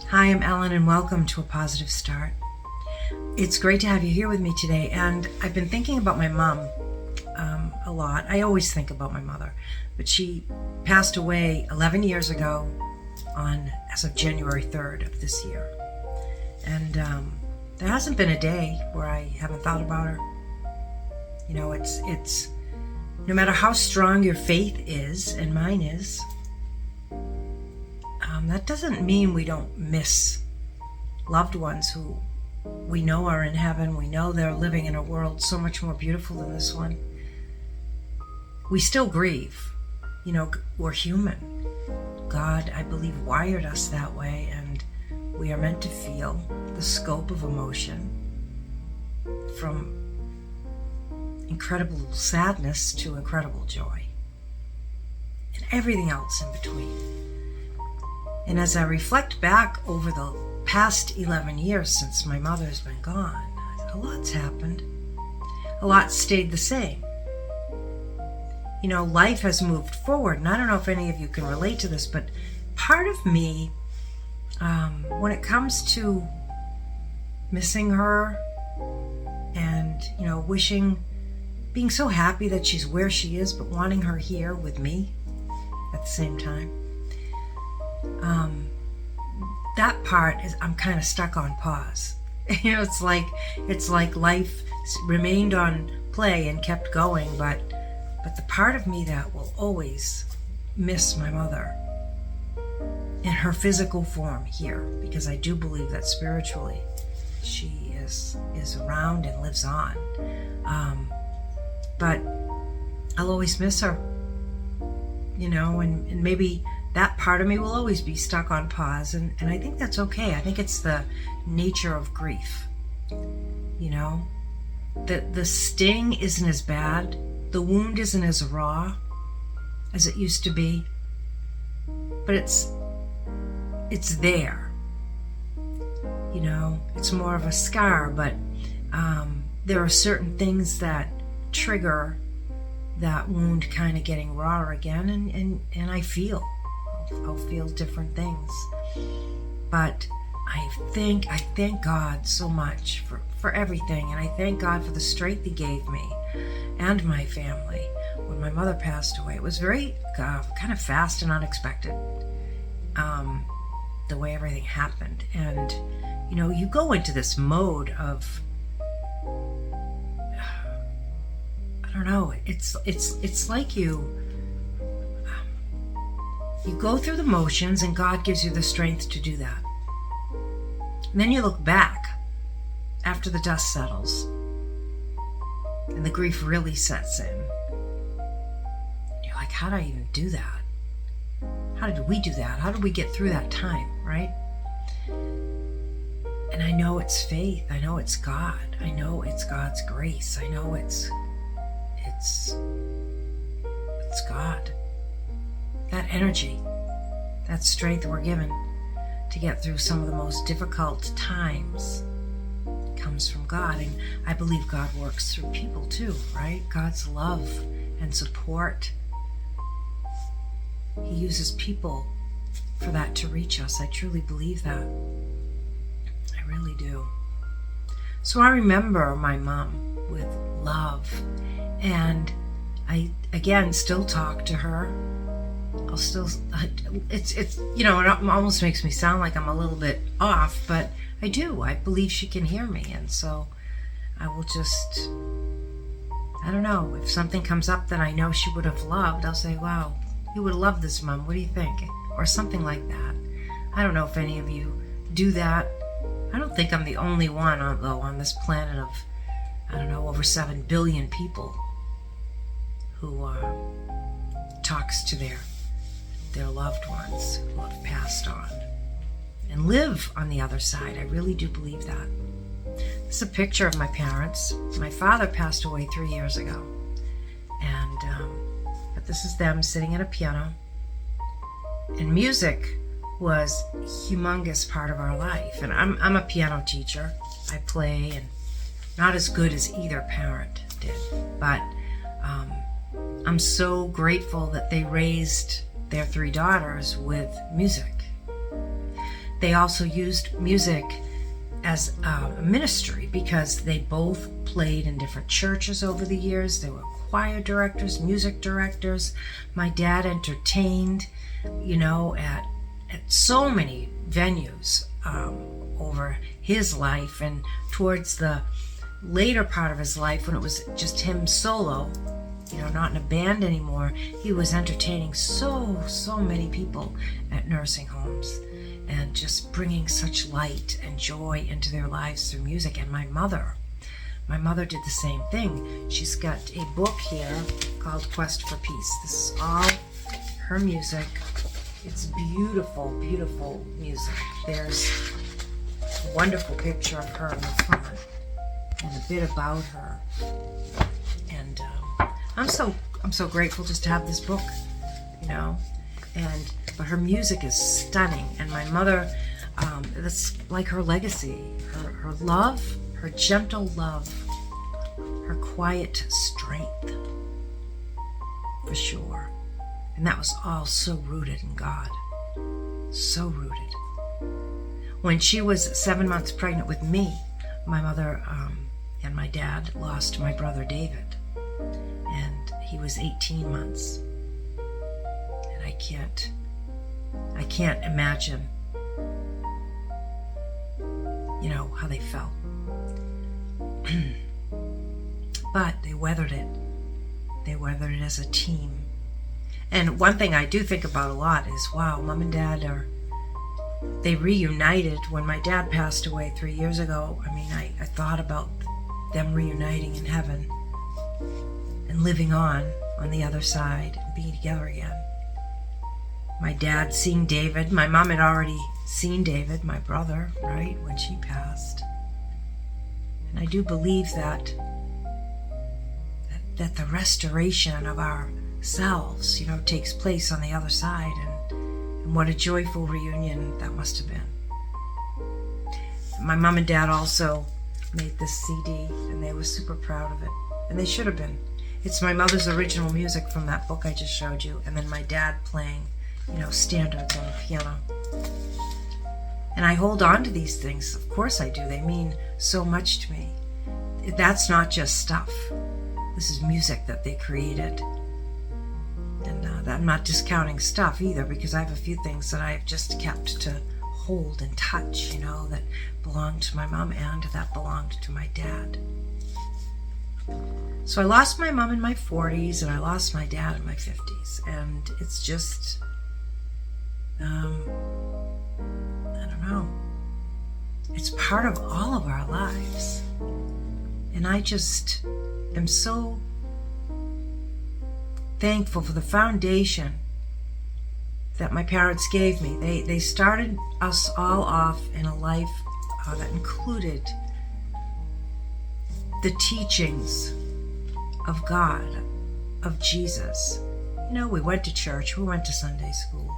Hi, I'm Ellen, and welcome to A Positive Start. It's great to have you here with me today, and I've been thinking about my mom a lot. I always think about my mother, but she passed away 11 years ago as of January 3rd of this year. And there hasn't been a day where I haven't thought about her. You know, it's no matter how strong your faith is, and mine is, that doesn't mean we don't miss loved ones who we know are in heaven. We know they're living in a world so much more beautiful than this one. We still grieve. You know, we're human. God, I believe, wired us that way, and we are meant to feel the scope of emotion, from incredible sadness to incredible joy, and everything else in between. And as I reflect back over the past 11 years since my mother's been gone, a lot's happened. A lot stayed the same. You know, life has moved forward, and I don't know if any of you can relate to this, but part of me, when it comes to missing her and, you know, being so happy that she's where she is, but wanting her here with me at the same time, that part is, I'm kind of stuck on pause. You know, it's like life remained on play and kept going, but the part of me that will always miss my mother in her physical form here, because I do believe that spiritually she is around and lives on. But I'll always miss her, you know, and maybe that part of me will always be stuck on pause, and I think that's okay. I think it's the nature of grief. You know, the sting isn't as bad, the wound isn't as raw as it used to be, but it's there. You know, it's more of a scar, but there are certain things that trigger that wound kind of getting raw again, and I'll feel different things. But I thank God so much for everything, and I thank God for the strength He gave me and my family when my mother passed away. It was very kind of fast and unexpected, the way everything happened. And you know, you go into this mode of, I don't know, it's like you go through the motions, and God gives you the strength to do that. And then you look back after the dust settles and the grief really sets in. You're like, how did I even do that? How did we do that? How did we get through that time, right? And I know it's faith. I know it's God. I know it's God's grace. I know it's God. That energy, that strength we're given to get through some of the most difficult times comes from God. And I believe God works through people too, right? God's love and support. He uses people for that to reach us. I truly believe that. I really do. So I remember my mom with love, and I, again, still talk to her. It's you know, it almost makes me sound like I'm a little bit off, but I do. I believe she can hear me, and so I will just, I don't know, if something comes up that I know she would have loved, I'll say, wow, you would have loved this, Mom. What do you think? Or something like that. I don't know if any of you do that. I don't think I'm the only one, though, on this planet of, I don't know, over 7 billion people who talks to their loved ones who have passed on and live on the other side. I really do believe that. This is a picture of my parents. My father passed away 3 years ago, and but this is them sitting at a piano. And music was a humongous part of our life. And I'm a piano teacher. I play, and not as good as either parent did, but I'm so grateful that they raised their 3 daughters with music. they also used music as a ministry because they both played in different churches over the years. They were choir directors, music directors. My dad entertained, at so many venues over his life, and towards the later part of his life when it was just him solo, not in a band anymore, he was entertaining so many people at nursing homes and just bringing such light and joy into their lives through music. And my mother did the same thing. She's got a book here called Quest for Peace. This is all her music. It's beautiful, beautiful music. There's a wonderful picture of her in the front and a bit about her. And I'm so grateful just to have this book, but her music is stunning. And my mother, that's like her legacy, her love, her gentle love, her quiet strength, for sure. And that was all so rooted in God, so rooted. When she was 7 months pregnant with me, my mother and my dad lost my brother David, and he was 18 months. And I can't imagine, how they felt. But they weathered it. They weathered it as a team. And one thing I do think about a lot is, wow, Mom and Dad they reunited when my dad passed away 3 years ago. I mean, I thought about them reuniting in heaven and living on the other side and being together again. My dad seeing David. My mom had already seen David, my brother, right, when she passed. And I do believe that the restoration of ourselves, takes place on the other side. And what a joyful reunion that must have been. My mom and dad also made this CD, and they were super proud of it. And they should have been. It's my mother's original music from that book I just showed you, and then my dad playing, standards on the piano. And I hold on to these things. Of course I do. They mean so much to me. That's not just stuff. This is music that they created. And I'm not discounting stuff either, because I have a few things that I've just kept to hold and touch, that belonged to my mom and that belonged to my dad. So I lost my mom in my 40s and I lost my dad in my 50s. And it's just, I don't know. It's part of all of our lives. And I just am so thankful for the foundation that my parents gave me. They started us all off in a life that included the teachings of God, of Jesus. We went to church, we went to Sunday school.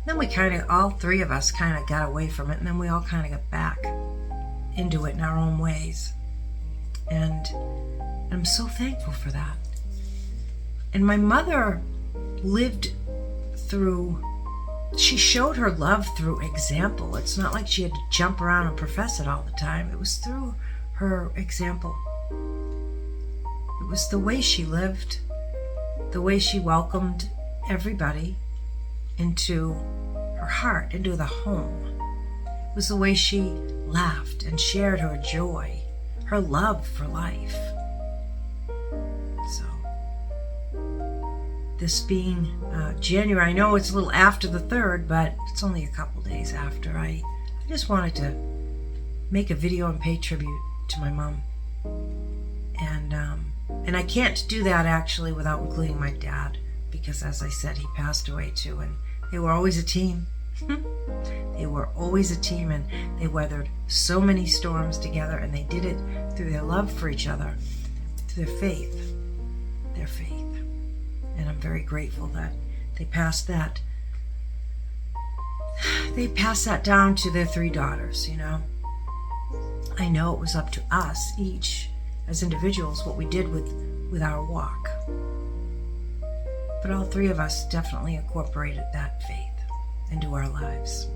Then we all three of us got away from it, and then we all got back into it in our own ways. And I'm so thankful for that. And my mother she showed her love through example. It's not like she had to jump around and profess it all the time. It was through her example. It was the way she lived, the way she welcomed everybody into her heart, into the home. It was the way she laughed and shared her joy, her love for life. So, this being January, I know it's a little after the 3rd, but it's only a couple days after. I just wanted to make a video and pay tribute to my mom. And I can't do that actually without including my dad, because as I said, he passed away too, and they were always a team. They were always a team, and they weathered so many storms together, and they did it through their love for each other, through their faith. And I'm very grateful that they passed that down to their 3 daughters. I know it was up to us each as individuals what we did with our walk, but all 3 of us definitely incorporated that faith into our lives.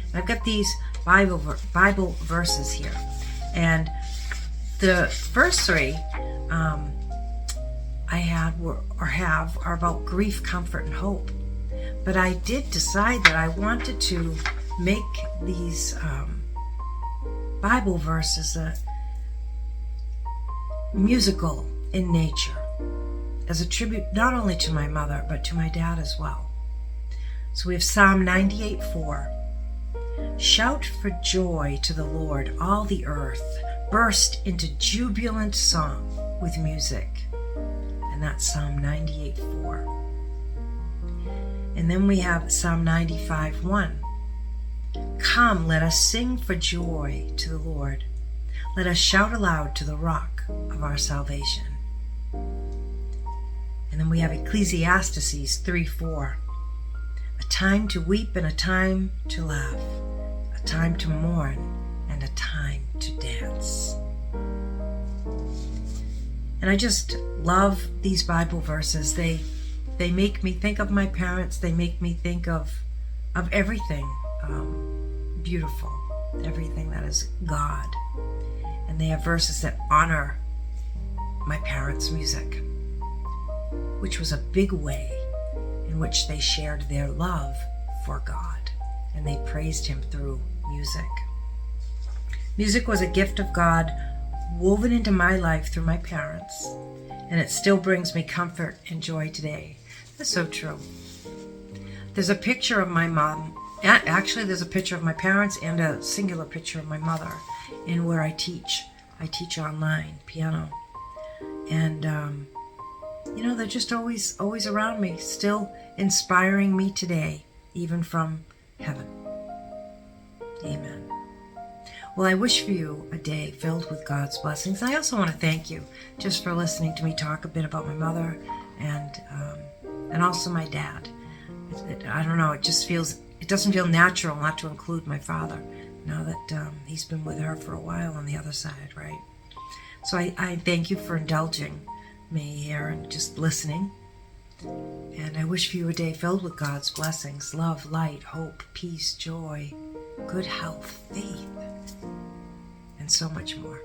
And I've got these Bible verses here. And the first three I have are about grief, comfort, and hope. But I did decide that I wanted to make these Bible verses musical in nature, as a tribute not only to my mother, but to my dad as well. So we have Psalm 98:4. Shout for joy to the Lord, all the earth. Burst into jubilant song with music. And that's Psalm 98:4. And then we have Psalm 95:1. Come, let us sing for joy to the Lord. Let us shout aloud to the rock of our salvation. And then we have Ecclesiastes 3:4. A time to weep and a time to laugh, a time to mourn and a time to dance. And I just love these Bible verses. They make me think of my parents. They make me think of everything beautiful, everything that is God. And they have verses that honor my parents' music, which was a big way in which they shared their love for God, and they praised Him through music. Music was a gift of God woven into my life through my parents, and it still brings me comfort and joy today. That's so true. There's a picture of my mom. Actually, there's a picture of my parents and a singular picture of my mother in where I teach. I teach online piano. And, they're just always around me, still inspiring me today, even from heaven. Amen. Well, I wish for you a day filled with God's blessings. And I also want to thank you just for listening to me talk a bit about my mother and also my dad. I don't know, it doesn't feel natural not to include my father now that he's been with her for a while on the other side, right? So I thank you for indulging me here and just listening. And I wish for you a day filled with God's blessings, love, light, hope, peace, joy, good health, faith, and so much more.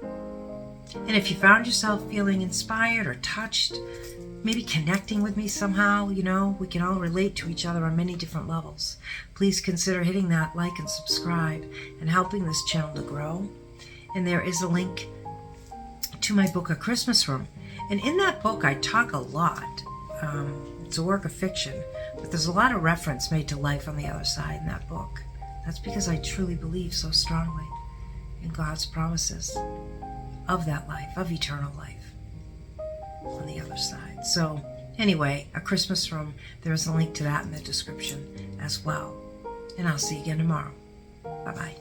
And if you found yourself feeling inspired or touched, maybe connecting with me somehow, we can all relate to each other on many different levels. Please consider hitting that like and subscribe and helping this channel to grow. And there is a link to my book, A Christmas Room. And in that book, I talk a lot. It's a work of fiction, but there's a lot of reference made to life on the other side in that book. That's because I truly believe so strongly in God's promises of that life, of eternal life on the other side. So anyway, A Christmas Room, there's a link to that in the description as well. And I'll see you again tomorrow. Bye-bye.